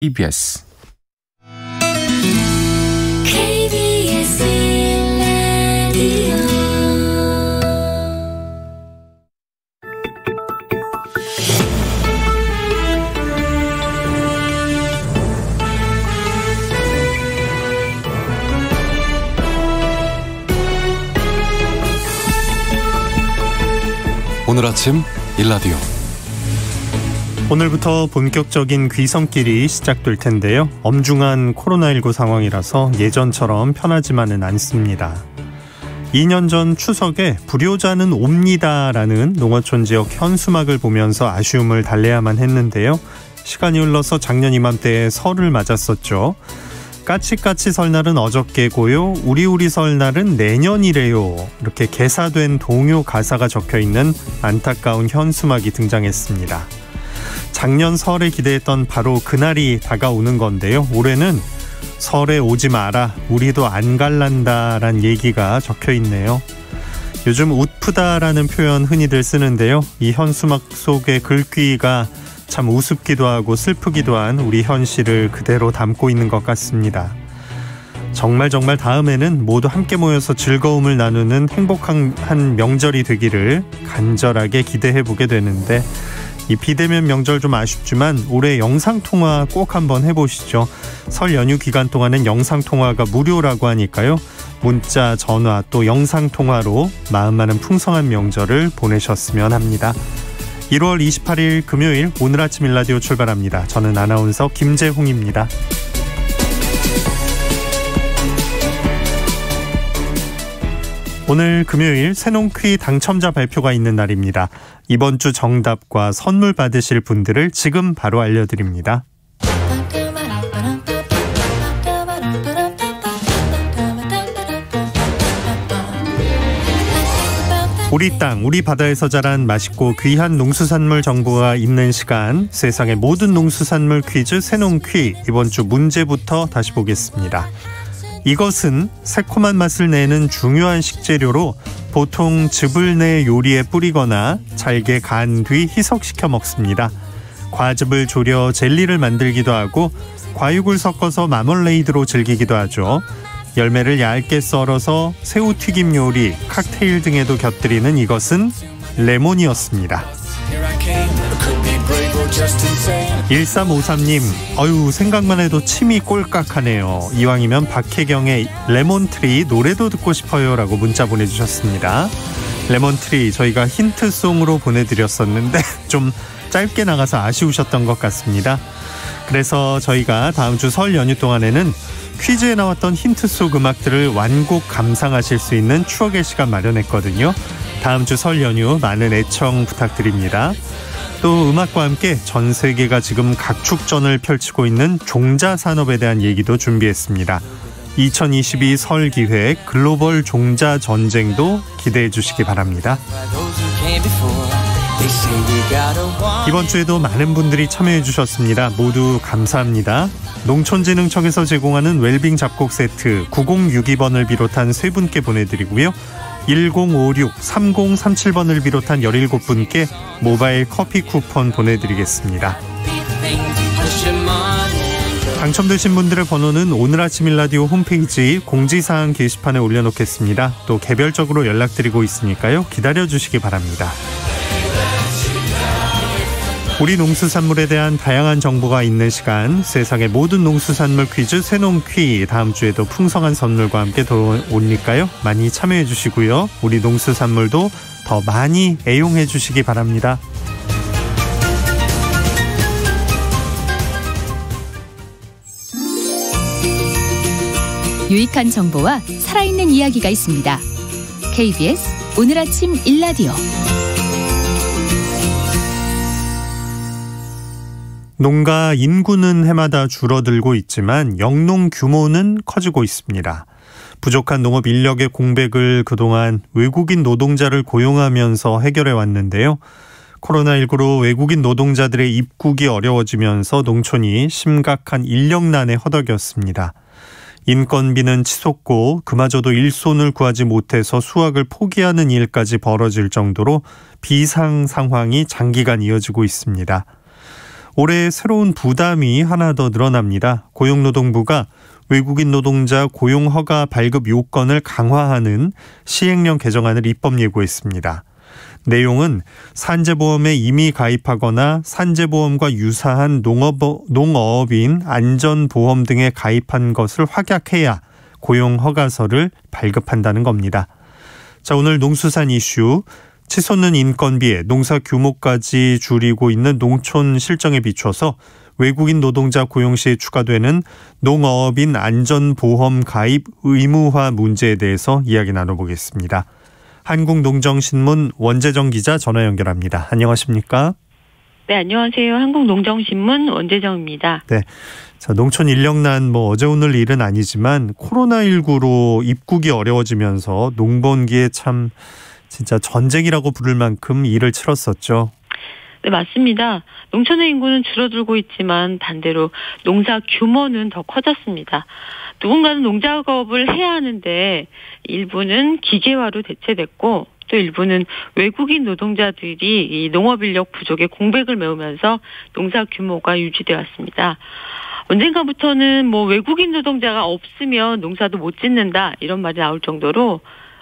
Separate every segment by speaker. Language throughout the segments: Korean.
Speaker 1: KBS 오늘 아침 일라디오.
Speaker 2: 오늘부터 본격적인 귀성길이 시작될 텐데요. 엄중한 코로나19 상황이라서 예전처럼 편하지만은 않습니다. 2년 전 추석에 불효자는 옵니다라는 농어촌 지역 현수막을 보면서 아쉬움을 달래야만 했는데요. 시간이 흘러서 작년 이맘때에 설을 맞았었죠. 까치까치 설날은 어저께고요. 우리우리 설날은 내년이래요. 이렇게 개사된 동요 가사가 적혀있는 안타까운 현수막이 등장했습니다. 작년 설에 기대했던 바로 그날이 다가오는 건데요. 올해는 설에 오지 마라, 우리도 안 갈란다라는 얘기가 적혀있네요. 요즘 웃프다라는 표현 흔히들 쓰는데요. 이 현수막 속의 글귀가 참 우습기도 하고 슬프기도 한 우리 현실을 그대로 담고 있는 것 같습니다. 정말 다음에는 모두 함께 모여서 즐거움을 나누는 행복한 한 명절이 되기를 간절하게 기대해보게 되는데, 이 비대면 명절 좀 아쉽지만 올해 영상통화 꼭 한번 해보시죠. 설 연휴 기간 동안은 영상통화가 무료라고 하니까요. 문자, 전화 또 영상통화로 마음만은 풍성한 명절을 보내셨으면 합니다. 1월 28일 금요일 오늘 아침 일라디오 출발합니다. 저는 아나운서 김재홍입니다. 오늘 금요일 새농퀴 당첨자 발표가 있는 날입니다. 이번 주 정답과 선물 받으실 분들을 지금 바로 알려드립니다. 우리 땅, 우리 바다에서 자란 맛있고 귀한 농수산물 정보가 있는 시간, 세상의 모든 농수산물 퀴즈 새농퀴. 이번 주 문제부터 다시 보겠습니다. 이것은 새콤한 맛을 내는 중요한 식재료로 보통 즙을 내 요리에 뿌리거나 잘게 간 뒤 희석시켜 먹습니다. 과즙을 졸여 젤리를 만들기도 하고 과육을 섞어서 마멀레이드로 즐기기도 하죠. 열매를 얇게 썰어서 새우튀김 요리, 칵테일 등에도 곁들이는 이것은 레몬이었습니다. 1353님, 생각만 해도 침이 꼴깍하네요. 이왕이면 박혜경의 레몬트리 노래도 듣고 싶어요 라고 문자 보내주셨습니다. 레몬트리 저희가 힌트송으로 보내드렸었는데 좀 짧게 나가서 아쉬우셨던 것 같습니다. 그래서 저희가 다음 주 설 연휴 동안에는 퀴즈에 나왔던 힌트 속 음악들을 완곡 감상하실 수 있는 추억의 시간 마련했거든요. 다음 주 설 연휴 많은 애청 부탁드립니다. 또 음악과 함께 전 세계가 지금 각축전을 펼치고 있는 종자 산업에 대한 얘기도 준비했습니다. 2022 설 기획 글로벌 종자 전쟁도 기대해 주시기 바랍니다. 이번 주에도 많은 분들이 참여해 주셨습니다. 모두 감사합니다. 농촌진흥청에서 제공하는 웰빙 잡곡 세트 9062번을 비롯한 3분께 보내드리고요. 1056-3037번을 비롯한 17분께 모바일 커피 쿠폰 보내드리겠습니다. 당첨되신 분들의 번호는 오늘 아침 일라디오 홈페이지 공지사항 게시판에 올려놓겠습니다. 또 개별적으로 연락드리고 있으니까요. 기다려주시기 바랍니다. 우리 농수산물에 대한 다양한 정보가 있는 시간, 세상의 모든 농수산물 퀴즈 새농퀴. 다음 주에도 풍성한 선물과 함께 돌아오니까요. 많이 참여해 주시고요. 우리 농수산물도 더 많이 애용해 주시기 바랍니다.
Speaker 3: 유익한 정보와 살아있는 이야기가 있습니다. KBS 오늘 아침 일라디오.
Speaker 2: 농가 인구는 해마다 줄어들고 있지만 영농 규모는 커지고 있습니다. 부족한 농업 인력의 공백을 그동안 외국인 노동자를 고용하면서 해결해 왔는데요. 코로나19로 외국인 노동자들의 입국이 어려워지면서 농촌이 심각한 인력난에 허덕였습니다. 인건비는 치솟고 그마저도 일손을 구하지 못해서 수확을 포기하는 일까지 벌어질 정도로 비상 상황이 장기간 이어지고 있습니다. 올해 새로운 부담이 하나 더 늘어납니다. 고용노동부가 외국인 노동자 고용허가 발급 요건을 강화하는 시행령 개정안을 입법 예고했습니다. 내용은 산재보험에 이미 가입하거나 산재보험과 유사한 농어업인 안전보험 등에 가입한 것을 확약해야 고용허가서를 발급한다는 겁니다. 자, 오늘 농수산 이슈, 치솟는 인건비에 농사 규모까지 줄이고 있는 농촌 실정에 비춰서 외국인 노동자 고용 시에 추가되는 농어업인 안전보험 가입 의무화 문제에 대해서 이야기 나눠보겠습니다. 한국농정신문 원재정 기자 전화 연결합니다. 안녕하십니까?
Speaker 4: 네, 안녕하세요. 한국농정신문 원재정입니다.
Speaker 2: 네, 자, 농촌 인력난 어제 오늘 일은 아니지만 코로나19로 입국이 어려워지면서 농번기에 참 진짜 전쟁이라고 부를 만큼 일을 치렀었죠.
Speaker 4: 네, 맞습니다. 농촌의 인구는 줄어들고 있지만 반대로 농사 규모는 더 커졌습니다. 누군가는 농작업을 해야 하는데 일부는 기계화로 대체됐고 또 일부는 외국인 노동자들이 이 농업인력 부족의 공백을 메우면서 농사 규모가 유지되어 왔습니다. 언젠가부터는 외국인 노동자가 없으면 농사도 못 짓는다 이런 말이 나올 정도로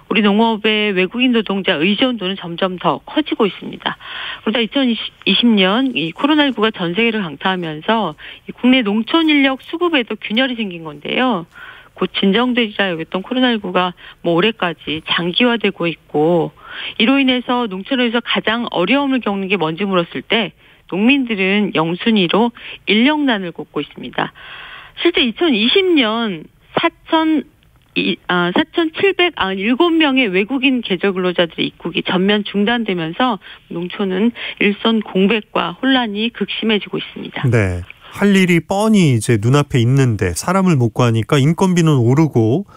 Speaker 4: 우리 농업의 외국인 노동자 의존도는 점점 더 커지고 있습니다. 그러다 2020년 이 코로나19가 전 세계를 강타하면서 이 국내 농촌 인력 수급에도 균열이 생긴 건데요. 곧 진정되리라 여겼던 코로나19가 올해까지 장기화되고 있고 이로 인해서 농촌에서 가장 어려움을 겪는 게 뭔지 물었을 때 농민들은 영순위로 인력난을 겪고 있습니다. 실제 2020년 4,797명의 외국인 계절 근로자들의 입국이 전면 중단되면서 농촌은 일손 공백과 혼란이 극심해지고 있습니다.
Speaker 2: 네, 할 일이 뻔히 이제 눈앞에 있는데 사람을 못 구하니까 인건비는 오르고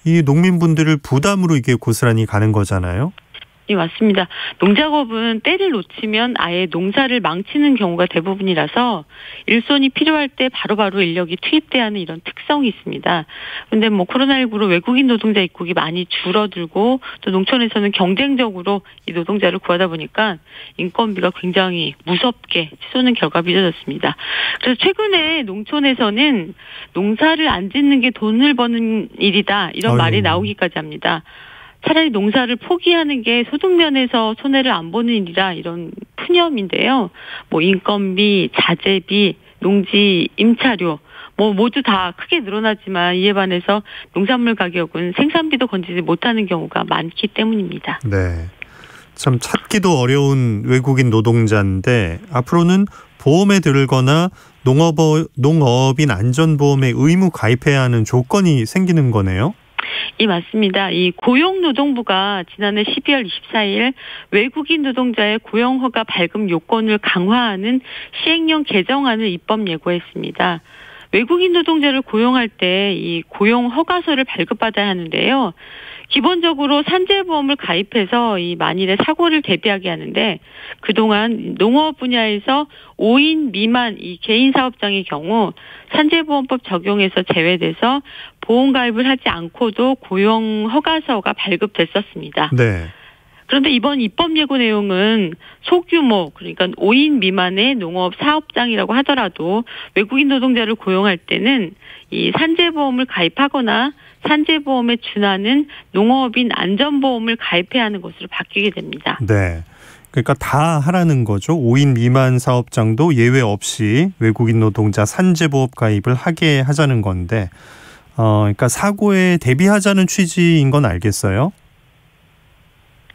Speaker 2: 이 농민분들을 부담으로 이게 고스란히 가는 거잖아요.
Speaker 4: 네, 맞습니다. 농작업은 때를 놓치면 아예 농사를 망치는 경우가 대부분이라서 일손이 필요할 때 바로바로 인력이 투입돼야 하는 이런 특성이 있습니다. 그런데 코로나19로 외국인 노동자 입국이 많이 줄어들고 또 농촌에서는 경쟁적으로 이 노동자를 구하다 보니까 인건비가 굉장히 무섭게 치솟는 결과가 빚어졌습니다. 그래서 최근에 농촌에서는 농사를 안 짓는 게 돈을 버는 일이다 이런 말이 나오기까지 합니다. 차라리 농사를 포기하는 게 소득면에서 손해를 안 보는 일이라 이런 푸념인데요. 인건비, 자재비, 농지 임차료 모두 다 크게 늘어나지만 이에 반해서 농산물 가격은 생산비도 건지지 못하는 경우가 많기 때문입니다.
Speaker 2: 네, 참 찾기도 어려운 외국인 노동자인데 앞으로는 보험에 들거나 농어업인 안전보험에 의무 가입해야 하는 조건이 생기는 거네요.
Speaker 4: 예, 맞습니다. 이 고용노동부가 지난해 12월 24일 외국인 노동자의 고용허가 발급 요건을 강화하는 시행령 개정안을 입법 예고했습니다. 외국인 노동자를 고용할 때 이 고용허가서를 발급받아야 하는데요. 기본적으로 산재보험을 가입해서 이 만일의 사고를 대비하게 하는데 그동안 농업 분야에서 5인 미만 이 개인 사업장의 경우 산재보험법 적용에서 제외돼서 보험 가입을 하지 않고도 고용허가서가 발급됐었습니다.
Speaker 2: 네.
Speaker 4: 그런데 이번 입법 예고 내용은 소규모 그러니까 5인 미만의 농업 사업장이라고 하더라도 외국인 노동자를 고용할 때는 이 산재보험을 가입하거나 산재보험에 준하는 농업인 안전보험을 가입해야 하는 것으로 바뀌게 됩니다.
Speaker 2: 네. 그러니까 다 하라는 거죠. 5인 미만 사업장도 예외 없이 외국인 노동자 산재보험 가입을 하게 하자는 건데 그러니까 사고에 대비하자는 취지인 건 알겠어요?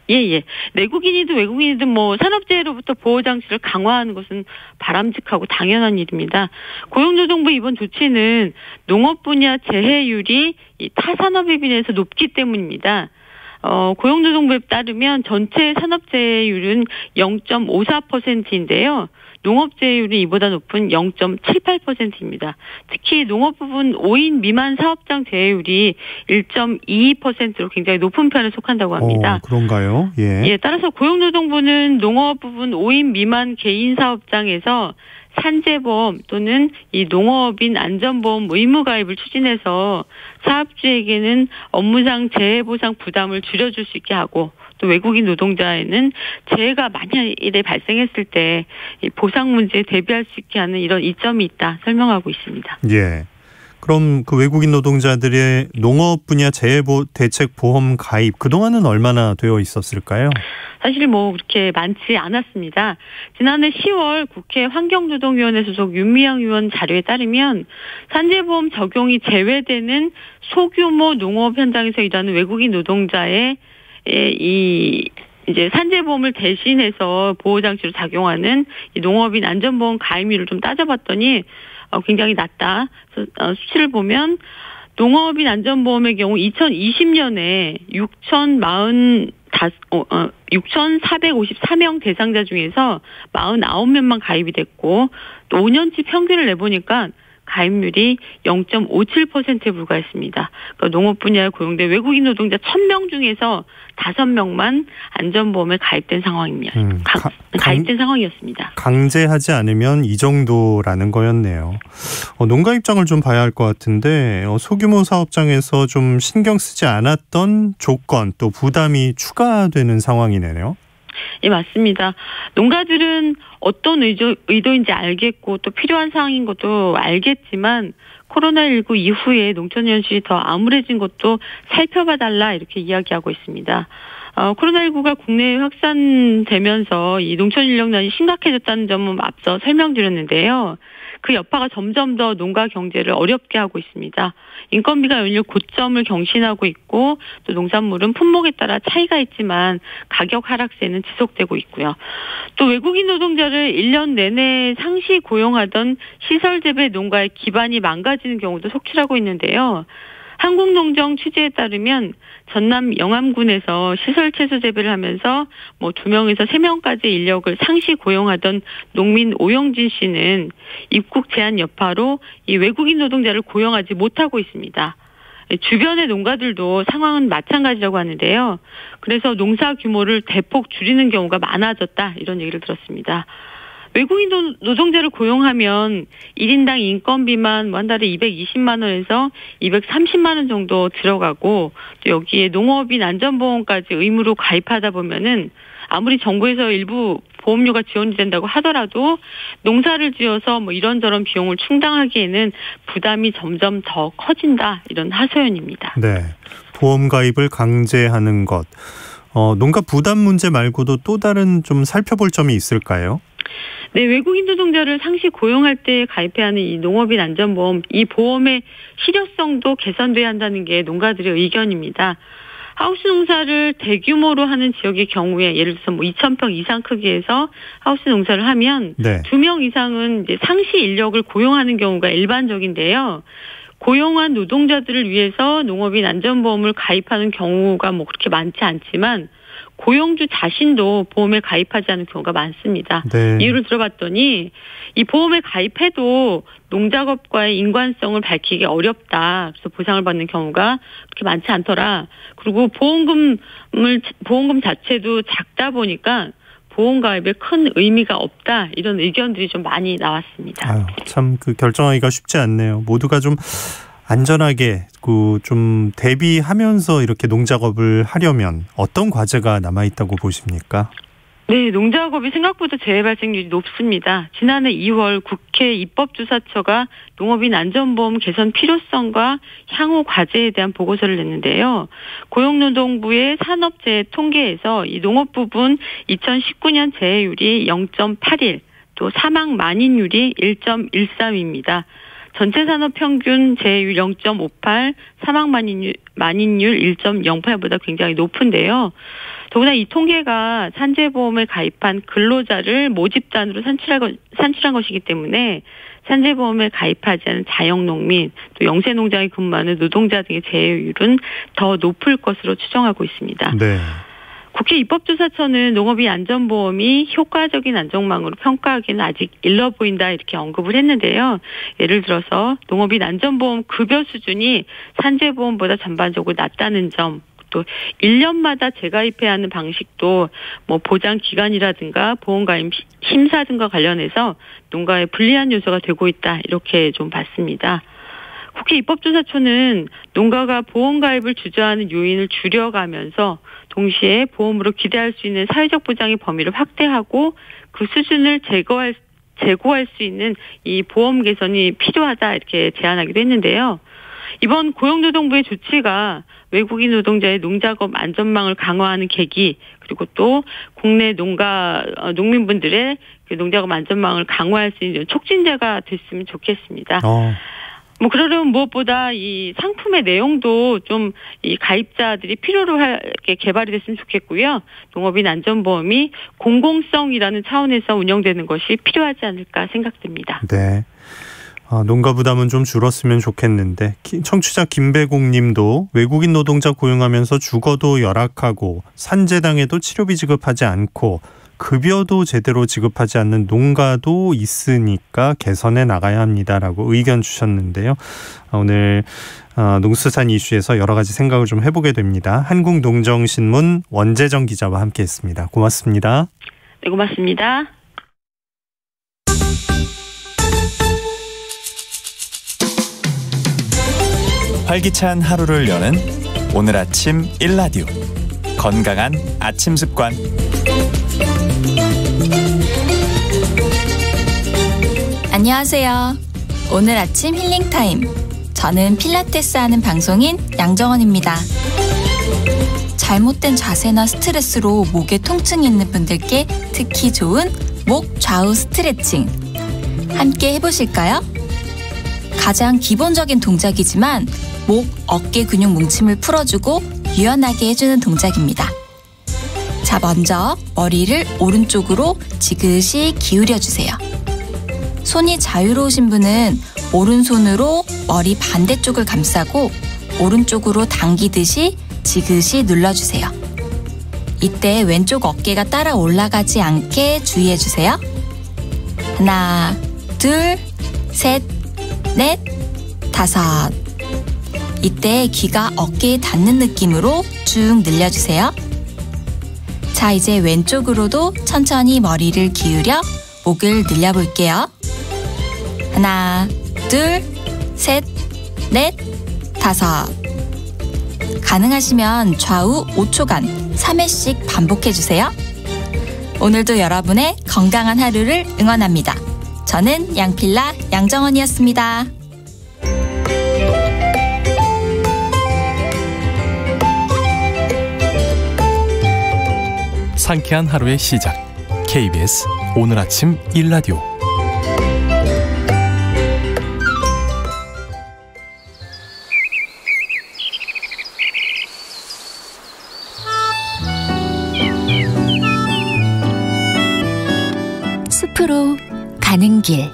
Speaker 4: 예. 내국인이든 외국인이든 산업재해로부터 보호장치를 강화하는 것은 바람직하고 당연한 일입니다. 고용노동부 이번 조치는 농업 분야 재해율이 이 타 산업에 비해서 높기 때문입니다. 고용노동부에 따르면 전체 산업재해율은 0.54%인데요. 농업재해율이 이보다 높은 0.78%입니다. 특히 농업 부분 5인 미만 사업장 재해율이 1.22%로 굉장히 높은 편에 속한다고 합니다.
Speaker 2: 그런가요? 예.
Speaker 4: 따라서 고용노동부는 농업 부분 5인 미만 개인 사업장에서 산재보험 또는 이 농어업인 안전보험 의무 가입을 추진해서 사업주에게는 업무상 재해보상 부담을 줄여줄 수 있게 하고 또 외국인 노동자에는 재해가 만약에 발생했을 때 이 보상 문제에 대비할 수 있게 하는 이런 이점이 있다 설명하고 있습니다.
Speaker 2: 예. 그럼 그 외국인 노동자들의 농업 분야 재해 대책 보험 가입 그동안은 얼마나 되어 있었을까요?
Speaker 4: 사실 그렇게 많지 않았습니다. 지난해 10월 국회 환경노동위원회 소속 윤미향 의원 자료에 따르면 산재보험 적용이 제외되는 소규모 농업 현장에서 일하는 외국인 노동자의 이제 산재보험을 대신해서 보호장치로 작용하는 이 농업인 안전보험 가입률을 좀 따져봤더니 굉장히 낮다. 수치를 보면 농업인 안전보험의 경우 2020년에 6,454명 대상자 중에서 49명만 가입이 됐고 또 5년치 평균을 내보니까 가입률이 0.57%에 불과했습니다. 그러니까 농업 분야에 고용된 외국인 노동자 1,000명 중에서 5명만 안전보험에 가입된 상황입니다. 가입된 상황이었습니다.
Speaker 2: 강제하지 않으면 이 정도라는 거였네요. 농가 입장을 좀 봐야 할 것 같은데 소규모 사업장에서 좀 신경 쓰지 않았던 조건 또 부담이 추가되는 상황이네요.
Speaker 4: 예, 맞습니다. 농가들은 어떤 의도인지 알겠고 또 필요한 상황인 것도 알겠지만 코로나19 이후에 농촌 현실이 더 암울해진 것도 살펴봐달라 이렇게 이야기하고 있습니다. 코로나19가 국내에 확산되면서 이 농촌 인력난이 심각해졌다는 점은 앞서 설명드렸는데요. 그 여파가 점점 더 농가 경제를 어렵게 하고 있습니다. 인건비가 연일 고점을 경신하고 있고 또 농산물은 품목에 따라 차이가 있지만 가격 하락세는 지속되고 있고요. 또 외국인 노동자를 1년 내내 상시 고용하던 시설 재배 농가의 기반이 망가지는 경우도 속출하고 있는데요. 한국농정 취재에 따르면 전남 영암군에서 시설 채소 재배를 하면서 2명에서 3명까지 인력을 상시 고용하던 농민 오영진 씨는 입국 제한 여파로 이 외국인 노동자를 고용하지 못하고 있습니다. 주변의 농가들도 상황은 마찬가지라고 하는데요. 그래서 농사 규모를 대폭 줄이는 경우가 많아졌다 이런 얘기를 들었습니다. 외국인 노동자를 고용하면 1인당 인건비만 한 달에 220만 원에서 230만 원 정도 들어가고 또 여기에 농업인 안전보험까지 의무로 가입하다 보면은 아무리 정부에서 일부 보험료가 지원이 된다고 하더라도 농사를 지어서 이런저런 비용을 충당하기에는 부담이 점점 더 커진다 이런 하소연입니다.
Speaker 2: 네, 보험 가입을 강제하는 것. 농가 부담 문제 말고도 또 다른 좀 살펴볼 점이 있을까요?
Speaker 4: 네, 외국인 노동자를 상시 고용할 때 가입해야 하는 이 농업인 안전보험, 이 보험의 실효성도 개선돼야 한다는 게 농가들의 의견입니다. 하우스 농사를 대규모로 하는 지역의 경우에 예를 들어서 2,000평 이상 크기에서 하우스 농사를 하면
Speaker 2: 네.
Speaker 4: 2명 이상은 이제 상시 인력을 고용하는 경우가 일반적인데요. 고용한 노동자들을 위해서 농업인 안전보험을 가입하는 경우가 그렇게 많지 않지만 고용주 자신도 보험에 가입하지 않은 경우가 많습니다.
Speaker 2: 네.
Speaker 4: 이유를 들어봤더니 이 보험에 가입해도 농작업과의 인관성을 밝히기 어렵다. 그래서 보상을 받는 경우가 그렇게 많지 않더라. 그리고 보험금 자체도 작다 보니까 보험 가입에 큰 의미가 없다. 이런 의견들이 좀 많이 나왔습니다.
Speaker 2: 참 결정하기가 쉽지 않네요. 모두가 좀 안전하게 좀 대비하면서 이렇게 농작업을 하려면 어떤 과제가 남아있다고 보십니까?
Speaker 4: 네, 농작업이 생각보다 재해 발생률이 높습니다. 지난해 2월 국회 입법조사처가 농업인 안전보험 개선 필요성과 향후 과제에 대한 보고서를 냈는데요. 고용노동부의 산업재해 통계에서 이 농업 부분 2019년 재해율이 0.81, 또 사망 만인율이 1.13입니다. 전체 산업 평균 재해율 0.58, 사망 만인율 1.08보다 굉장히 높은데요. 더구나 이 통계가 산재보험에 가입한 근로자를 모집단으로 산출한 것이기 때문에 산재보험에 가입하지 않은 자영농민, 또 영세농장에 근무하는 노동자 등의 재해율은 더 높을 것으로 추정하고 있습니다.
Speaker 2: 네.
Speaker 4: 국회 입법조사처는 농업인 안전보험이 효과적인 안전망으로 평가하기는 아직 일러 보인다 이렇게 언급을 했는데요. 예를 들어서 농업인 안전보험 급여 수준이 산재보험보다 전반적으로 낮다는 점, 또 1년마다 재가입해야 하는 방식도 보장 기간이라든가 보험가입 심사 등과 관련해서 농가에 불리한 요소가 되고 있다 이렇게 좀 봤습니다. 국회 입법조사처는 농가가 보험가입을 주저하는 요인을 줄여가면서 동시에 보험으로 기대할 수 있는 사회적 보장의 범위를 확대하고 그 수준을 제고할 수 있는 이 보험 개선이 필요하다 이렇게 제안하기도 했는데요. 이번 고용노동부의 조치가 외국인 노동자의 농작업 안전망을 강화하는 계기, 그리고 또 국내 농민분들의 그 농작업 안전망을 강화할 수 있는 촉진제가 됐으면 좋겠습니다. 그러려면 무엇보다 이 상품의 내용도 좀 이 가입자들이 필요로 하게 개발이 됐으면 좋겠고요. 농업인 안전보험이 공공성이라는 차원에서 운영되는 것이 필요하지 않을까 생각됩니다.
Speaker 2: 네. 농가 부담은 좀 줄었으면 좋겠는데 청취자 김배공 님도 외국인 노동자 고용하면서 주거도 열악하고 산재당해도 치료비 지급하지 않고 급여도 제대로 지급하지 않는 농가도 있으니까 개선해 나가야 합니다라고 의견 주셨는데요. 오늘 농수산 이슈에서 여러 가지 생각을 좀 해보게 됩니다. 한국농정신문 원재정 기자와 함께했습니다. 고맙습니다.
Speaker 4: 네, 고맙습니다.
Speaker 5: 활기찬 하루를 여는 오늘 아침 1라디오 건강한 아침 습관.
Speaker 6: 안녕하세요. 오늘 아침 힐링타임. 저는 필라테스 하는 방송인 양정원입니다. 잘못된 자세나 스트레스로 목에 통증이 있는 분들께 특히 좋은 목 좌우 스트레칭. 함께 해보실까요? 가장 기본적인 동작이지만 목, 어깨 근육 뭉침을 풀어주고 유연하게 해주는 동작입니다. 자, 먼저 머리를 오른쪽으로 지그시 기울여주세요. 손이 자유로우신 분은 오른손으로 머리 반대쪽을 감싸고 오른쪽으로 당기듯이 지그시 눌러주세요. 이때 왼쪽 어깨가 따라 올라가지 않게 주의해주세요. 하나, 둘, 셋, 넷, 다섯. 이때 귀가 어깨에 닿는 느낌으로 쭉 늘려주세요. 자, 이제 왼쪽으로도 천천히 머리를 기울여 목을 늘려볼게요. 하나, 둘, 셋, 넷, 다섯. 가능하시면 좌우 5초간 3회씩 반복해주세요. 오늘도 여러분의 건강한 하루를 응원합니다. 저는 양필라 양정원이었습니다.
Speaker 1: 상쾌한 하루의 시작. KBS 오늘 아침 1라디오.
Speaker 3: 숲으로 가는 길.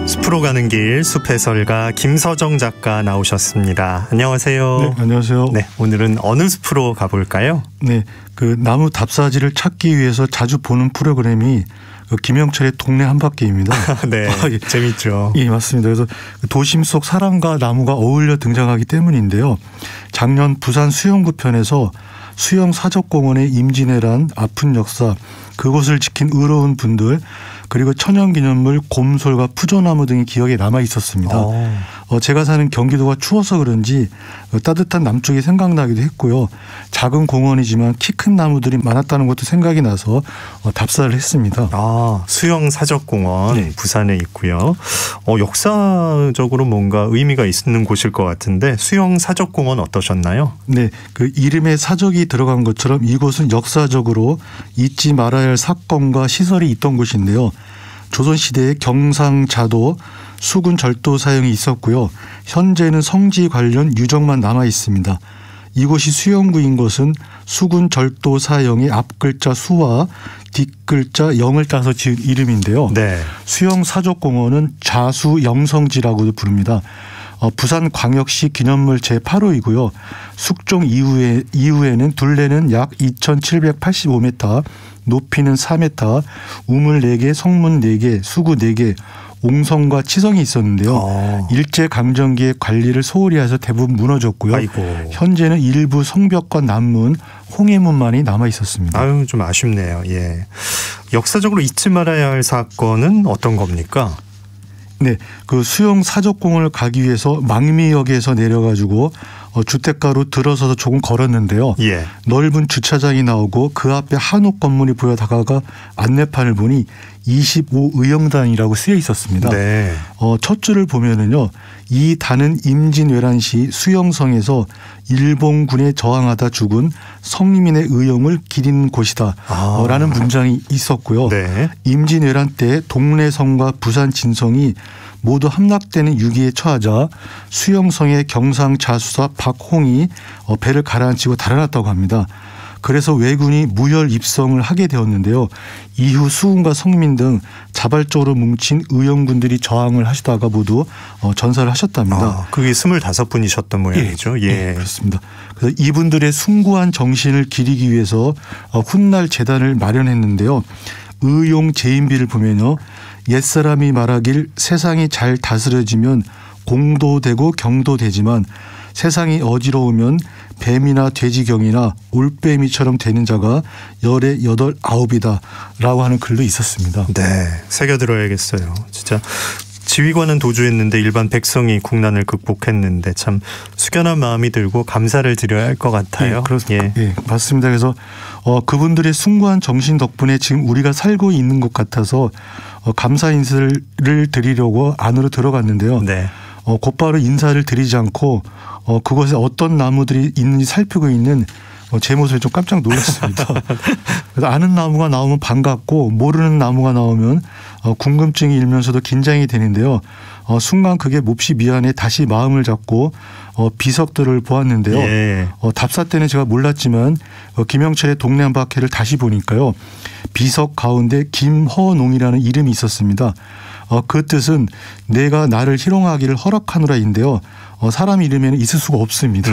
Speaker 2: 숲으로 가는 길 숲해설가 김서정 작가 나오셨습니다. 안녕하세요.
Speaker 7: 네, 안녕하세요.
Speaker 2: 네, 오늘은 어느 숲으로 가볼까요?
Speaker 7: 네, 그 나무 답사지를 찾기 위해서 자주 보는 프로그램이 김영철의 동네 한바퀴입니다.
Speaker 2: 네,
Speaker 7: 예.
Speaker 2: 재밌죠.
Speaker 7: 예, 맞습니다. 그래서 도심 속 사람과 나무가 어울려 등장하기 때문인데요. 작년 부산 수영구 편에서 수영 사적공원의 임진왜란, 아픈 역사, 그곳을 지킨 의로운 분들, 그리고 천연기념물 곰솔과 푸조나무 등이 기억에 남아 있었습니다. 제가 사는 경기도가 추워서 그런지 따뜻한 남쪽이 생각나기도 했고요. 작은 공원이지만 키 큰 나무들이 많았다는 것도 생각이 나서 답사를 했습니다.
Speaker 2: 수영 사적공원
Speaker 7: 네.
Speaker 2: 부산에 있고요. 역사적으로 뭔가 의미가 있는 곳일 것 같은데 수영 사적공원 어떠셨나요?
Speaker 7: 네, 그 이름에 사적이 들어간 것처럼 이곳은 역사적으로 잊지 말아야 할 사건과 시설이 있던 곳인데요. 조선시대에 경상자도, 수군 절도 사용이 있었고요. 현재는 성지 관련 유적만 남아 있습니다. 이곳이 수영구인 것은 수군 절도 사형의 앞글자 수와 뒷글자 영을 따서 지은 이름인데요.
Speaker 2: 네.
Speaker 7: 수영 사적공원은 자수영성지라고도 부릅니다. 부산광역시 기념물 제8호이고요. 숙종 이후에는 둘레는 약 2,785m, 높이는 4m, 우물 4개, 성문 4개, 수구 4개, 옹성과 치성이 있었는데요. 일제강점기에 관리를 소홀히 해서 대부분 무너졌고요.
Speaker 2: 아이고.
Speaker 7: 현재는 일부 성벽과 남문, 홍해문만이 남아 있었습니다.
Speaker 2: 아유, 좀 아쉽네요. 예. 역사적으로 잊지 말아야 할 사건은 어떤 겁니까?
Speaker 7: 네, 그 수영 사적공원을 가기 위해서 망미역에서 내려가지고 주택가로 들어서서 조금 걸었는데요.
Speaker 2: 예.
Speaker 7: 넓은 주차장이 나오고 그 앞에 한옥 건물이 보여다가 안내판을 보니 25의영단이라고 쓰여 있었습니다.
Speaker 2: 네.
Speaker 7: 첫 줄을 보면은요, 이 단은 임진왜란시 수영성에서 일본군에 저항하다 죽은 성민의 의영을 기리는 곳이다. 라는 문장이 있었고요.
Speaker 2: 네.
Speaker 7: 임진왜란 때 동래성과 부산 진성이 모두 함락되는 위기에 처하자 수영성의 경상자수사 박홍이 배를 가라앉히고 달아났다고 합니다. 그래서 왜군이 무혈 입성을 하게 되었는데요. 이후 수군과 성민 등 자발적으로 뭉친 의영군들이 저항을 하시다가 모두 전사를 하셨답니다.
Speaker 2: 그게 25분이셨던 모양이죠. 예.
Speaker 7: 그렇습니다. 그래서 이분들의 숭고한 정신을 기리기 위해서 훗날 재단을 마련했는데요. 의용 재인비를 보면요. 옛사람이 말하길 세상이 잘 다스려지면 공도 되고 경도 되지만 세상이 어지러우면 뱀이나 돼지경이나 올빼미처럼 되는 자가 열에 8, 9이다 라고 하는 글도 있었습니다.
Speaker 2: 네, 새겨들어야겠어요. 진짜 지휘관은 도주했는데 일반 백성이 국난을 극복했는데 참 숙연한 마음이 들고 감사를 드려야 할 것 같아요.
Speaker 7: 예, 맞습니다. 그래서 그분들의 숭고한 정신 덕분에 지금 우리가 살고 있는 것 같아서 감사 인사를 드리려고 안으로 들어갔는데요.
Speaker 2: 네.
Speaker 7: 곧바로 인사를 드리지 않고 그곳에 어떤 나무들이 있는지 살피고 있는 제 모습에 좀 깜짝 놀랐습니다. 그래서 아는 나무가 나오면 반갑고 모르는 나무가 나오면 궁금증이 일면서도 긴장이 되는데요. 순간 그게 몹시 미안해 다시 마음을 잡고 비석들을 보았는데요.
Speaker 2: 예.
Speaker 7: 답사 때는 제가 몰랐지만 김영철의 동네 한바퀴를 다시 보니까요. 비석 가운데 김허농이라는 이름이 있었습니다. 그 뜻은 내가 나를 희롱하기를 허락하노라인데요. 사람 이름에는 있을 수가 없습니다.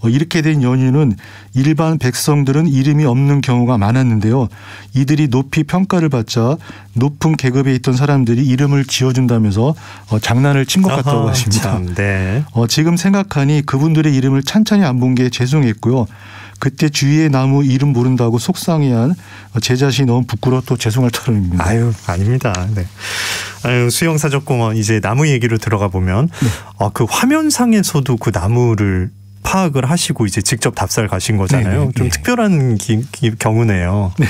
Speaker 7: 이렇게 된 연유는 일반 백성들은 이름이 없는 경우가 많았는데요. 이들이 높이 평가를 받자 높은 계급에 있던 사람들이 이름을 지어준다면서 장난을 친 것 같다고 하십니다.
Speaker 2: 참, 네.
Speaker 7: 지금 생각하니 그분들의 이름을 찬찬히 안 본 게 죄송했고요. 그때 주위의 나무 이름 모른다고 속상해한 제 자신이 너무 부끄러워 또 죄송할 따름입니다.
Speaker 2: 아유, 아닙니다. 네. 수영사적공원 이제 나무 얘기로 들어가 보면
Speaker 7: 네.
Speaker 2: 그 화면상에서도 그 나무를 파악을 하시고 이제 직접 답사를 가신 거잖아요.
Speaker 7: 네네.
Speaker 2: 좀 특별한 경우네요.
Speaker 7: 네.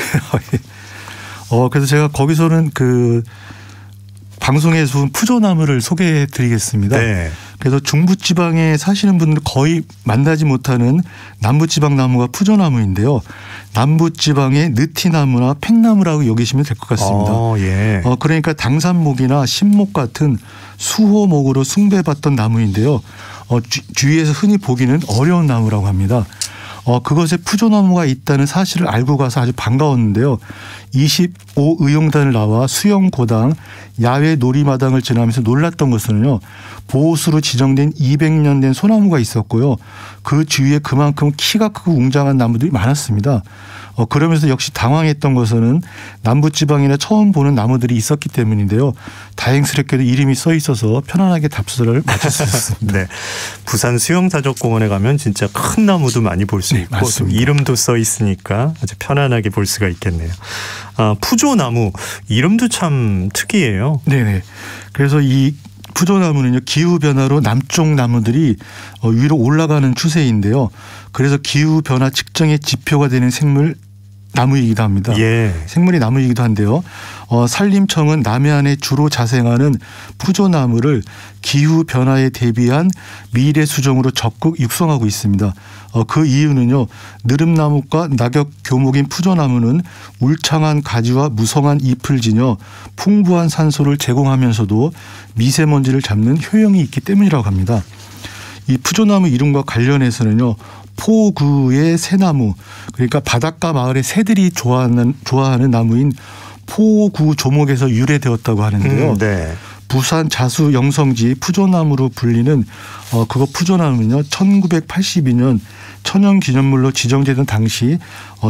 Speaker 7: 그래서 제가 거기서는 그 방송에서 푸조나무를 소개해 드리겠습니다.
Speaker 2: 네.
Speaker 7: 그래서 중부지방에 사시는 분들 거의 만나지 못하는 남부지방 나무가 푸조나무인데요. 남부지방의 느티나무나 팽나무라고 여기시면 될 것 같습니다.
Speaker 2: 예.
Speaker 7: 그러니까 당산목이나 신목 같은 수호목으로 숭배받던 나무인데요. 주위에서 흔히 보기는 어려운 나무라고 합니다. 그것에 푸조나무가 있다는 사실을 알고 가서 아주 반가웠는데요. 25의용단을 나와 수영고당, 야외 놀이마당을 지나면서 놀랐던 것은요. 보호수로 지정된 200년 된 소나무가 있었고요. 그 주위에 그만큼 키가 크고 웅장한 나무들이 많았습니다. 그러면서 역시 당황했던 것은 남부지방이나 처음 보는 나무들이 있었기 때문인데요. 다행스럽게도 이름이 써 있어서 편안하게 답사를 마칠 수 있었습니다.
Speaker 2: 네. 부산 수영사적공원에 가면 진짜 큰 나무도 많이 볼 수 있고 또 이름도 써 있으니까 아주 편안하게 볼 수가 있겠네요. 푸조나무 이름도 참 특이해요.
Speaker 7: 네네. 그래서 이 푸조나무는요. 기후변화로 남쪽 나무들이 위로 올라가는 추세인데요. 그래서 기후변화 측정의 지표가 되는 생물 나무이기도 합니다.
Speaker 2: 예.
Speaker 7: 생물이 나무이기도 한데요. 산림청은 남해안에 주로 자생하는 푸조나무를 기후변화에 대비한 미래 수종으로 적극 육성하고 있습니다. 그 이유는요. 느릅나무과 낙엽 교목인 푸조나무는 울창한 가지와 무성한 잎을 지녀 풍부한 산소를 제공하면서도 미세먼지를 잡는 효용이 있기 때문이라고 합니다. 이 푸조나무 이름과 관련해서는요. 포구의 새나무, 그러니까 바닷가 마을의 새들이 좋아하는 나무인 포구 조목에서 유래되었다고 하는데요.
Speaker 2: 네.
Speaker 7: 부산 자수 영성지 푸조나무로 불리는 그거 푸조나무는요. 1982년 천연기념물로 지정되던 당시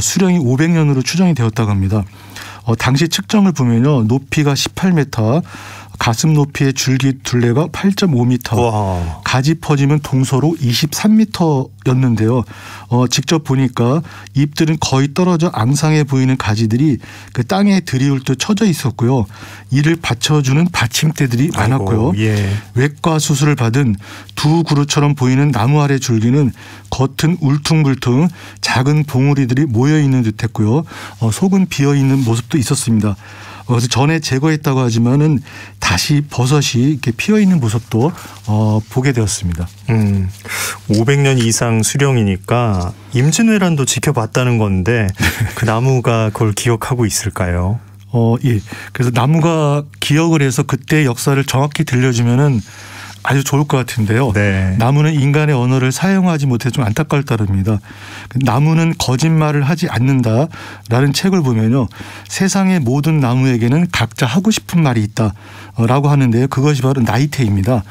Speaker 7: 수령이 500년으로 추정이 되었다고 합니다. 당시 측정을 보면요. 높이가 18m, 가슴 높이의 줄기 둘레가 8.5m,
Speaker 2: 와.
Speaker 7: 가지 퍼짐은 동서로 23m였는데요. 직접 보니까 잎들은 거의 떨어져 앙상해 보이는 가지들이 그 땅에 들이울 듯 쳐져 있었고요. 이를 받쳐주는 받침대들이 많았고요.
Speaker 2: 예.
Speaker 7: 외과 수술을 받은 두 그루처럼 보이는 나무 아래 줄기는 겉은 울퉁불퉁 작은 봉우리들이 모여있는 듯했고요. 속은 비어있는 모습도 있었습니다. 그래서 전에 제거했다고 하지만은 다시 버섯이 이렇게 피어 있는 모습도 보게 되었습니다.
Speaker 2: 500년 이상 수령이니까 임진왜란도 지켜봤다는 건데 그 나무가 그걸 기억하고 있을까요?
Speaker 7: 예. 그래서 나무가 기억을 해서 그때 역사를 정확히 들려주면은 아주 좋을 것 같은데요.
Speaker 2: 네.
Speaker 7: 나무는 인간의 언어를 사용하지 못해 좀 안타까울 따릅니다. 나무는 거짓말을 하지 않는다라는 책을 보면요. 세상의 모든 나무에게는 각자 하고 싶은 말이 있다라고 하는데요. 그것이 바로 나이테입니다.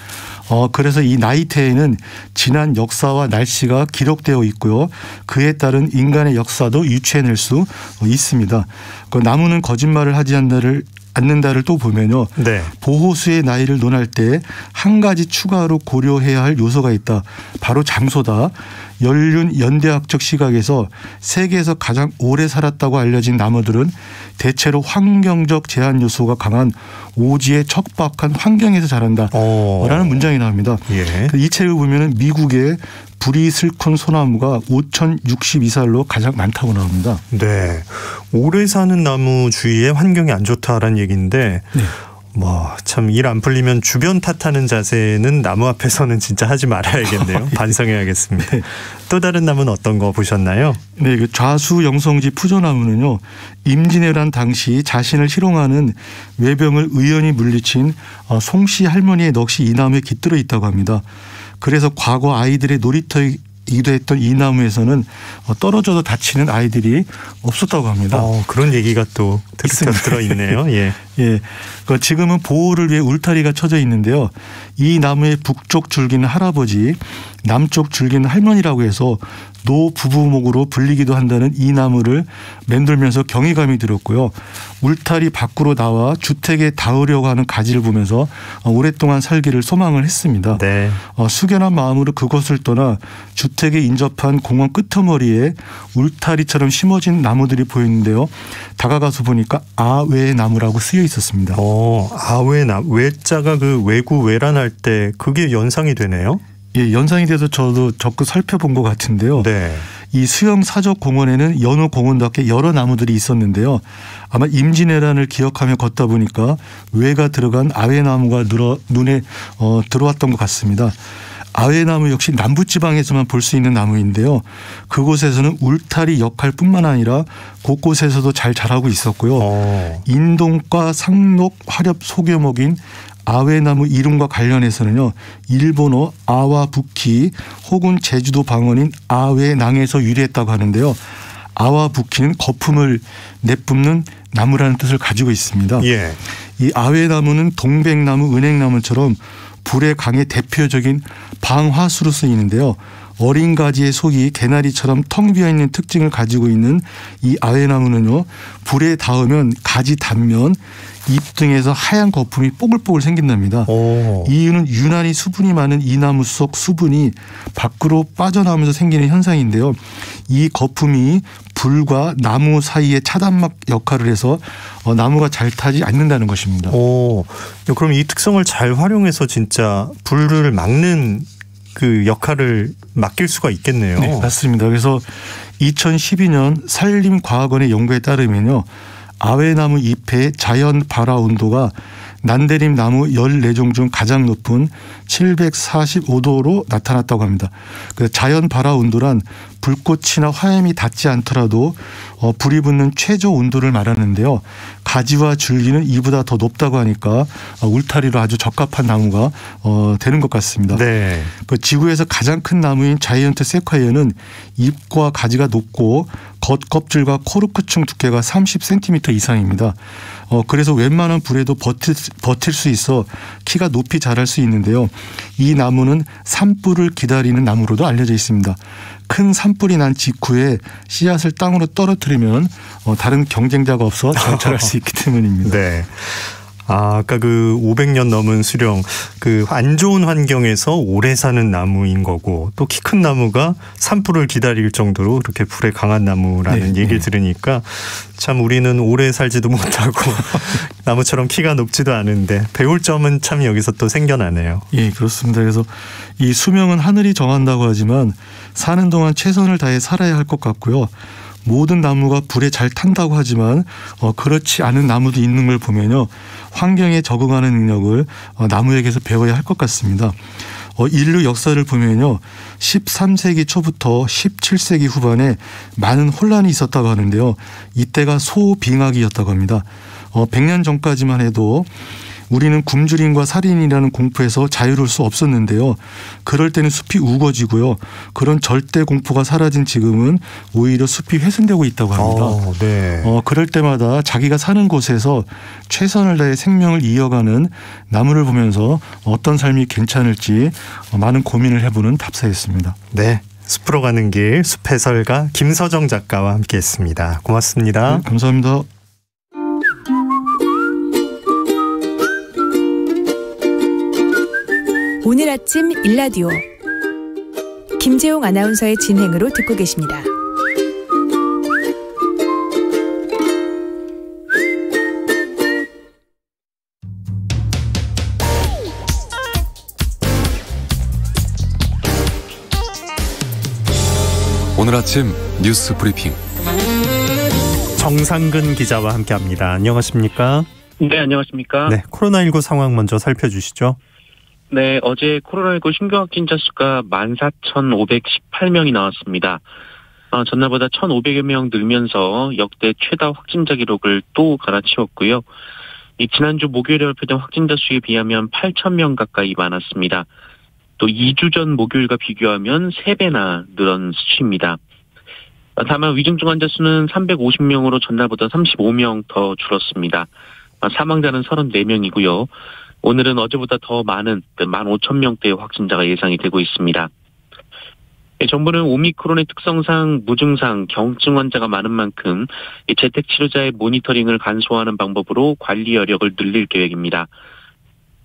Speaker 7: 그래서 이 나이테에는 지난 역사와 날씨가 기록되어 있고요. 그에 따른 인간의 역사도 유추해낼 수 있습니다. 그 나무는 거짓말을 하지 않는다를 또 보면요.
Speaker 2: 네.
Speaker 7: 보호수의 나이를 논할 때 한 가지 추가로 고려해야 할 요소가 있다. 바로 장소다. 연륜 연대학적 시각에서 세계에서 가장 오래 살았다고 알려진 나무들은 대체로 환경적 제한 요소가 강한 오지의 척박한 환경에서 자란다. 라는 문장이 나옵니다.
Speaker 2: 예.
Speaker 7: 이 책을 보면 미국의 브리슬콘 소나무가 5,062살로 가장 많다고 나옵니다.
Speaker 2: 네. 오래 사는 나무 주위에 환경이 안 좋다라는 얘기인데
Speaker 7: 네.
Speaker 2: 참 일 안 풀리면 주변 탓하는 자세는 나무 앞에서는 진짜 하지 말아야겠네요. 반성해야겠습니다.
Speaker 7: 네.
Speaker 2: 또 다른 나무는 어떤 거 보셨나요?
Speaker 7: 네, 그 좌수 영성지 푸조나무는요. 임진왜란 당시 자신을 희롱하는 외병을 의연히 물리친 송씨 할머니의 넋이 이 나무에 깃들어 있다고 합니다. 그래서 과거 아이들의 놀이터이기도 했던 이 나무에서는 떨어져도 다치는 아이들이 없었다고 합니다.
Speaker 2: 그런 얘기가 또 들어있네요. 예.
Speaker 7: 예, 지금은 보호를 위해 울타리가 쳐져 있는데요. 이 나무의 북쪽 줄기는 할아버지, 남쪽 줄기는 할머니라고 해서 노부부목으로 불리기도 한다는 이 나무를 맴돌면서 경이감이 들었고요. 울타리 밖으로 나와 주택에 닿으려고 하는 가지를 보면서 오랫동안 살기를 소망을 했습니다.
Speaker 2: 네.
Speaker 7: 숙연한 마음으로 그곳을 떠나 주택에 인접한 공원 끄트머리에 울타리처럼 심어진 나무들이 보이는데요. 다가가서 보니까 아외 나무라고 쓰여 있었습니다.
Speaker 2: 아외나무. 외자가 그 외구 외란할 때 그게 연상이 되네요.
Speaker 7: 예, 연상이 돼서 저도 적극 살펴본 것 같은데요.
Speaker 2: 네.
Speaker 7: 이 수영 사적 공원에는 여느 공원답게 여러 나무들이 있었는데요. 아마 임진왜란을 기억하며 걷다 보니까 외가 들어간 아외나무가 눈에 들어왔던 것 같습니다. 아외나무 역시 남부지방에서만 볼 수 있는 나무인데요. 그곳에서는 울타리 역할뿐만 아니라 곳곳에서도 잘 자라고 있었고요. 인동과 상록 화렵 소교목인 아외나무 이름과 관련해서는요. 일본어 아와부키 혹은 제주도 방언인 아외낭에서 유래했다고 하는데요. 아와부키는 거품을 내뿜는 나무라는 뜻을 가지고 있습니다.
Speaker 2: 예.
Speaker 7: 이 아외나무는 동백나무, 은행나무처럼 불의 강의 대표적인 방화수로 쓰이는데요. 어린 가지의 속이 개나리처럼 텅 비어있는 특징을 가지고 있는 이 아외나무는요. 불에 닿으면 가지 단면, 잎 등에서 하얀 거품이 뽀글뽀글 생긴답니다. 이유는 유난히 수분이 많은 이 나무 속 수분이 밖으로 빠져나오면서 생기는 현상인데요. 이 거품이 불과 나무 사이의 차단막 역할을 해서 나무가 잘 타지 않는다는 것입니다.
Speaker 2: 그럼 이 특성을 잘 활용해서 진짜 불을 막는 그 역할을 맡길 수가 있겠네요.
Speaker 7: 네, 맞습니다. 그래서 2012년 산림과학원의 연구에 따르면요. 아외나무 잎의 자연 발화 온도가 난데림 나무 14종 중 가장 높은 745도로 나타났다고 합니다. 그 자연 발화 온도란 불꽃이나 화염이 닿지 않더라도 불이 붙는 최저 온도를 말하는데요. 가지와 줄기는 이보다 더 높다고 하니까 울타리로 아주 적합한 나무가 되는 것 같습니다.
Speaker 2: 네.
Speaker 7: 그 지구에서 가장 큰 나무인 자이언트 세콰이어는 잎과 가지가 높고 겉껍질과 코르크층 두께가 30cm 이상입니다. 그래서 웬만한 불에도 버틸 수 있어 키가 높이 자랄 수 있는데요. 이 나무는 산불을 기다리는 나무로도 알려져 있습니다. 큰 산불이 난 직후에 씨앗을 땅으로 떨어뜨리면 다른 경쟁자가 없어 정찰할 수 있기 때문입니다.
Speaker 2: 네. 아까 그 500년 넘은 수령, 그 안 좋은 환경에서 오래 사는 나무인 거고 또 키 큰 나무가 산불을 기다릴 정도로 그렇게 불에 강한 나무라는 얘기를 들으니까 참 우리는 오래 살지도 못하고 나무처럼 키가 높지도 않은데 배울 점은 참 여기서 또 생겨나네요.
Speaker 7: 예, 그렇습니다. 그래서 이 수명은 하늘이 정한다고 하지만 사는 동안 최선을 다해 살아야 할 것 같고요. 모든 나무가 불에 잘 탄다고 하지만 그렇지 않은 나무도 있는 걸 보면요. 환경에 적응하는 능력을 나무에게서 배워야 할 것 같습니다. 인류 역사를 보면요. 13세기 초부터 17세기 후반에 많은 혼란이 있었다고 하는데요. 이때가 소빙하기였다고 합니다. 100년 전까지만 해도 우리는 굶주림과 살인이라는 공포에서 자유로울 수 없었는데요. 그럴 때는 숲이 우거지고요. 그런 절대 공포가 사라진 지금은 오히려 숲이 훼손되고 있다고 합니다.
Speaker 2: 네.
Speaker 7: 그럴 때마다 자기가 사는 곳에서 최선을 다해 생명을 이어가는 나무를 보면서 어떤 삶이 괜찮을지 많은 고민을 해보는 답사였습니다.
Speaker 2: 네. 숲으로 가는 길 숲해설가 김서정 작가와 함께했습니다. 고맙습니다.
Speaker 7: 네, 감사합니다.
Speaker 8: 오늘 아침 일라디오 김재용 아나운서의 진행으로 듣고 계십니다.
Speaker 9: 오늘 아침 뉴스 브리핑
Speaker 2: 정상근 기자와 함께합니다. 안녕하십니까?
Speaker 10: 네, 안녕하십니까?
Speaker 2: 네, 코로나19 상황 먼저 살펴주시죠.
Speaker 10: 네, 어제 코로나19 신규 확진자 수가 14,518명이 나왔습니다. 전날보다 1,500여 명 늘면서 역대 최다 확진자 기록을 또 갈아치웠고요. 지난주 목요일에 발표된 확진자 수에 비하면 8,000명 가까이 많았습니다. 또 2주 전 목요일과 비교하면 3배나 늘은 수치입니다. 다만 위중증 환자 수는 350명으로 전날보다 35명 더 줄었습니다. 사망자는 34명이고요. 오늘은 어제보다 더 많은 15,000명대의 확진자가 예상이 되고 있습니다. 정부는 오미크론의 특성상 무증상, 경증 환자가 많은 만큼 재택치료자의 모니터링을 간소화하는 방법으로 관리 여력을 늘릴 계획입니다.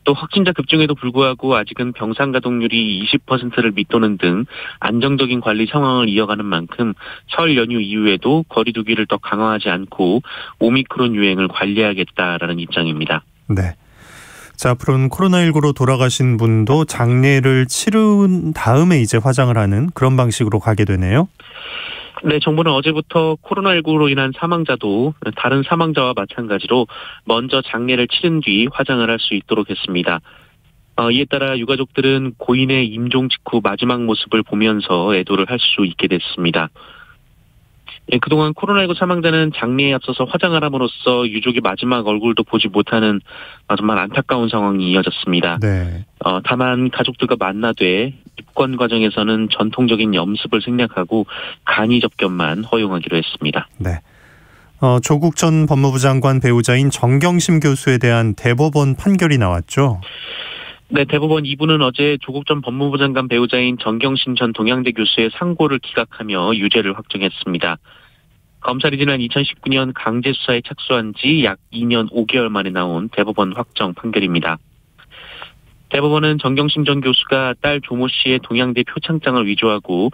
Speaker 10: 또 확진자 급증에도 불구하고 아직은 병상 가동률이 20%를 밑도는 등 안정적인 관리 상황을 이어가는 만큼 설 연휴 이후에도 거리 두기를 더 강화하지 않고 오미크론 유행을 관리하겠다라는 입장입니다.
Speaker 2: 네. 자, 앞으로는 코로나19로 돌아가신 분도 장례를 치른 다음에 이제 화장을 하는 그런 방식으로 가게 되네요.
Speaker 10: 네, 정부는 어제부터 코로나19로 인한 사망자도 다른 사망자와 마찬가지로 먼저 장례를 치른 뒤 화장을 할 수 있도록 했습니다. 이에 따라 유가족들은 고인의 임종 직후 마지막 모습을 보면서 애도를 할 수 있게 됐습니다. 그동안 코로나19 사망자는 장례에 앞서서 화장을 함으로써 유족의 마지막 얼굴도 보지 못하는 정말 안타까운 상황이 이어졌습니다.
Speaker 2: 네.
Speaker 10: 다만 가족들과 만나되 입관 과정에서는 전통적인 염습을 생략하고 간이 접견만 허용하기로 했습니다.
Speaker 2: 네. 조국 전 법무부 장관 배우자인 정경심 교수에 대한 대법원 판결이 나왔죠.
Speaker 10: 네, 대법원 2부는 어제 조국 전 법무부 장관 배우자인 정경심 전 동양대 교수의 상고를 기각하며 유죄를 확정했습니다. 검찰이 지난 2019년 강제 수사에 착수한 지 약 2년 5개월 만에 나온 대법원 확정 판결입니다. 대법원은 정경심 전 교수가 딸 조모 씨의 동양대 표창장을 위조하고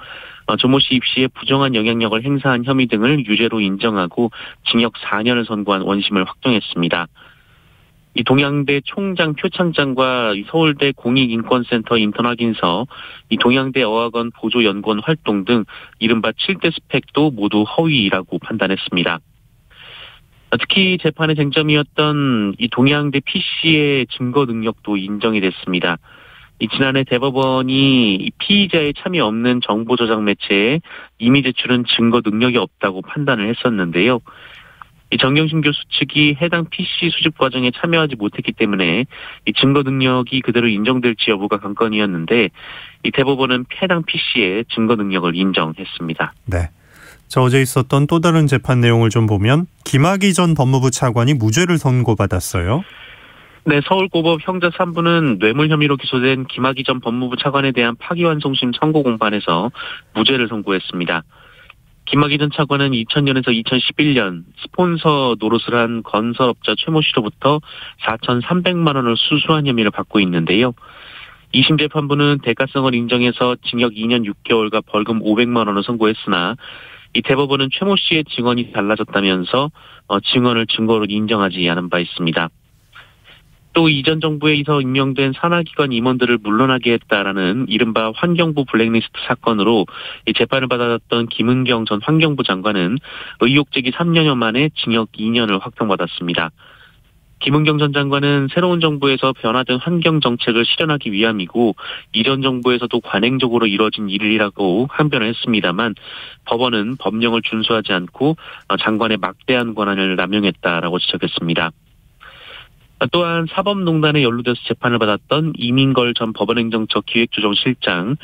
Speaker 10: 조모 씨 입시에 부정한 영향력을 행사한 혐의 등을 유죄로 인정하고 징역 4년을 선고한 원심을 확정했습니다. 이 동양대 총장 표창장과 서울대 공익인권센터 인턴 확인서, 이 동양대 어학원 보조연구원 활동 등 이른바 7대 스펙도 모두 허위라고 판단했습니다. 특히 재판의 쟁점이었던 이 동양대 PC의 증거 능력도 인정이 됐습니다. 지난해 대법원이 피의자의 참여 없는 정보 저장 매체에 이미 제출은 증거 능력이 없다고 판단을 했었는데요. 이 정경심 교수 측이 해당 PC 수집 과정에 참여하지 못했기 때문에 이 증거 능력이 그대로 인정될지 여부가 관건이었는데 이 대법원은 해당 PC의 증거 능력을 인정했습니다.
Speaker 2: 네. 자, 어제 있었던 또 다른 재판 내용을 좀 보면 김학의 전 법무부 차관이 무죄를 선고받았어요.
Speaker 10: 네, 서울고법 형사 3부는 뇌물 혐의로 기소된 김학의 전 법무부 차관에 대한 파기환송심 선고 공판에서 무죄를 선고했습니다. 김학의 전 차관은 2000년에서 2011년 스폰서 노릇을 한 건설업자 최모 씨로부터 4,300만 원을 수수한 혐의를 받고 있는데요. 2심 재판부는 대가성을 인정해서 징역 2년 6개월과 벌금 500만 원을 선고했으나 이 대법원은 최모 씨의 증언이 달라졌다면서 증언을 증거로 인정하지 않은 바 있습니다. 또 이전 정부에서 임명된 산하기관 임원들을 물러나게 했다라는 이른바 환경부 블랙리스트 사건으로 이 재판을 받았던 김은경 전 환경부 장관은 의혹 제기 3년여 만에 징역 2년을 확정받았습니다. 김은경 전 장관은 새로운 정부에서 변화된 환경 정책을 실현하기 위함이고 이전 정부에서도 관행적으로 이뤄진 일이라고 항변을 했습니다만 법원은 법령을 준수하지 않고 장관의 막대한 권한을 남용했다라고 지적했습니다. 또한 사법농단에 연루돼서 재판을 받았던 이민걸 전 법원행정처 기획조정실장,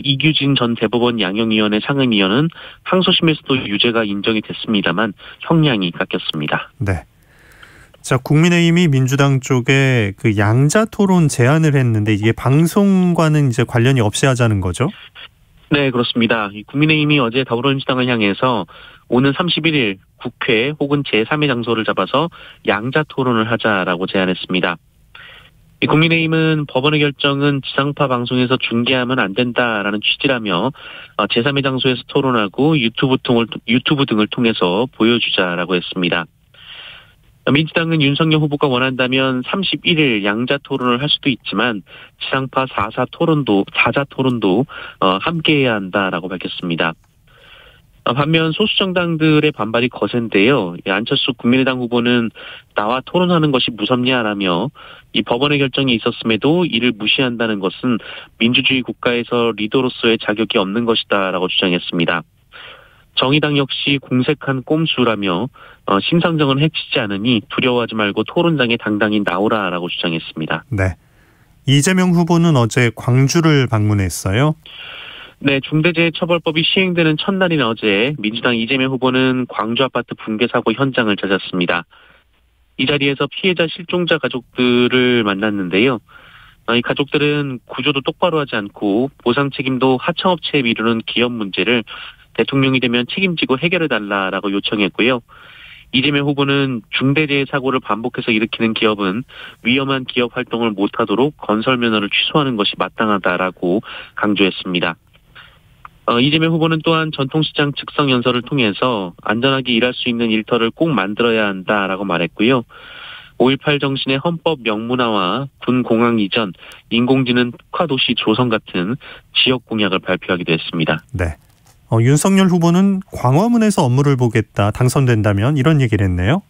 Speaker 10: 이규진 전 대법원 양형위원회 상임위원은 항소심에서도 유죄가 인정이 됐습니다만 형량이 깎였습니다.
Speaker 2: 네. 자, 국민의힘이 민주당 쪽에 그 양자 토론 제안을 했는데 이게 방송과는 이제 관련이 없이 하자는 거죠?
Speaker 10: 네, 그렇습니다. 국민의힘이 어제 더불어민주당을 향해서 오는 31일 국회 혹은 제3의 장소를 잡아서 양자 토론을 하자라고 제안했습니다. 국민의힘은 법원의 결정은 지상파 방송에서 중계하면 안 된다라는 취지라며 제3의 장소에서 토론하고 유튜브 등을 통해서 보여주자라고 했습니다. 민주당은 윤석열 후보가 원한다면 31일 양자 토론을 할 수도 있지만 지상파 4자 토론도 함께해야 한다라고 밝혔습니다. 반면 소수 정당들의 반발이 거센데요. 안철수 국민의당 후보는 나와 토론하는 것이 무섭냐라며 이 법원의 결정이 있었음에도 이를 무시한다는 것은 민주주의 국가에서 리더로서의 자격이 없는 것이다라고 주장했습니다. 정의당 역시 공색한 꼼수라며 심상정은 해치지 않으니 두려워하지 말고 토론장에 당당히 나오라라고 주장했습니다.
Speaker 2: 네. 이재명 후보는 어제 광주를 방문했어요.
Speaker 10: 네, 중대재해처벌법이 시행되는 첫날인 어제 민주당 이재명 후보는 광주 아파트 붕괴 사고 현장을 찾았습니다. 이 자리에서 피해자 실종자 가족들을 만났는데요. 이 가족들은 구조도 똑바로 하지 않고 보상 책임도 하청업체에 미루는 기업 문제를 대통령이 되면 책임지고 해결해달라라고 요청했고요. 이재명 후보는 중대재해 사고를 반복해서 일으키는 기업은 위험한 기업 활동을 못하도록 건설 면허를 취소하는 것이 마땅하다라고 강조했습니다. 이재명 후보는 또한 전통시장 측성 연설을 통해서 안전하게 일할 수 있는 일터를 꼭 만들어야 한다라고 말했고요. 5.18 정신의 헌법 명문화와 군 공항 이전, 인공지능 특화도시 조성 같은 지역 공약을 발표하기도 했습니다.
Speaker 2: 네. 윤석열 후보는 광화문에서 업무를 보겠다, 당선된다면 이런 얘기를 했네요.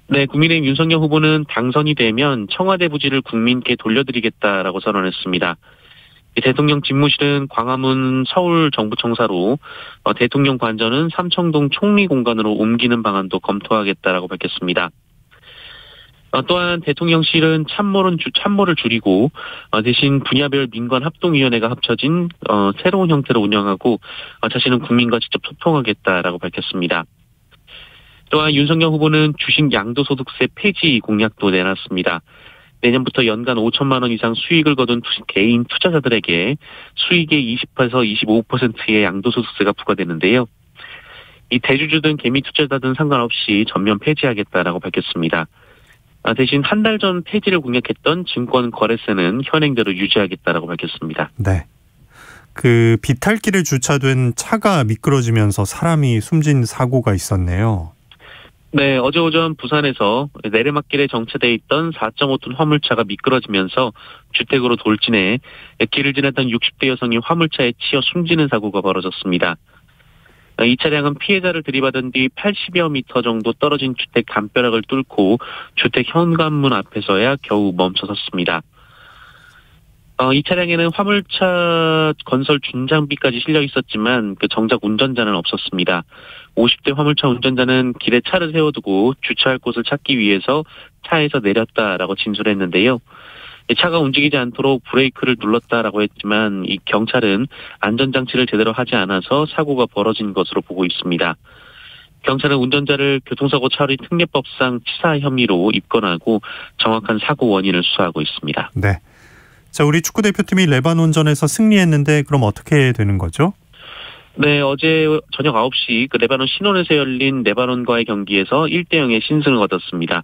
Speaker 10: 네, 국민의힘 윤석열 후보는 당선이 되면 청와대 부지를 국민께 돌려드리겠다라고 선언했습니다. 대통령 집무실은 광화문 서울 정부청사로 대통령 관저는 삼청동 총리공간으로 옮기는 방안도 검토하겠다라고 밝혔습니다. 또한 대통령실은 참모를 줄이고 대신 분야별 민관합동위원회가 합쳐진 새로운 형태로 운영하고 자신은 국민과 직접 소통하겠다라고 밝혔습니다. 또한 윤석열 후보는 주식 양도소득세 폐지 공약도 내놨습니다. 내년부터 연간 5천만 원 이상 수익을 거둔 개인 투자자들에게 수익의 20%에서 25%의 양도소득세가 부과되는데요. 이 대주주 등 개미 투자자든 상관없이 전면 폐지하겠다라고 밝혔습니다. 대신 한 달 전 폐지를 공약했던 증권 거래세는 현행대로 유지하겠다라고 밝혔습니다.
Speaker 2: 네. 그 비탈길에 주차된 차가 미끄러지면서 사람이 숨진 사고가 있었네요.
Speaker 10: 네, 어제 오전 부산에서 내리막길에 정체돼 있던 4.5톤 화물차가 미끄러지면서 주택으로 돌진해 길을 지나던 60대 여성이 화물차에 치여 숨지는 사고가 벌어졌습니다. 이 차량은 피해자를 들이받은 뒤 80여 미터 정도 떨어진 주택 담벼락을 뚫고 주택 현관문 앞에서야 겨우 멈춰섰습니다. 이 차량에는 화물차 건설 준장비까지 실려 있었지만 정작 운전자는 없었습니다. 50대 화물차 운전자는 길에 차를 세워두고 주차할 곳을 찾기 위해서 차에서 내렸다라고 진술했는데요. 차가 움직이지 않도록 브레이크를 눌렀다라고 했지만 이 경찰은 안전장치를 제대로 하지 않아서 사고가 벌어진 것으로 보고 있습니다. 경찰은 운전자를 교통사고 처리 특례법상 치사 혐의로 입건하고 정확한 사고 원인을 수사하고 있습니다.
Speaker 2: 네. 자, 우리 축구대표팀이 레바논전에서 승리했는데 그럼 어떻게 되는 거죠?
Speaker 10: 네, 어제 저녁 9시 레바논 신원에서 열린 레바논과의 경기에서 1대0의 신승을 거뒀습니다.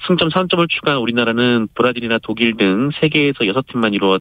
Speaker 10: 승점 3점을 추가한 우리나라는 브라질이나 독일 등 세계에서 6팀만 이루어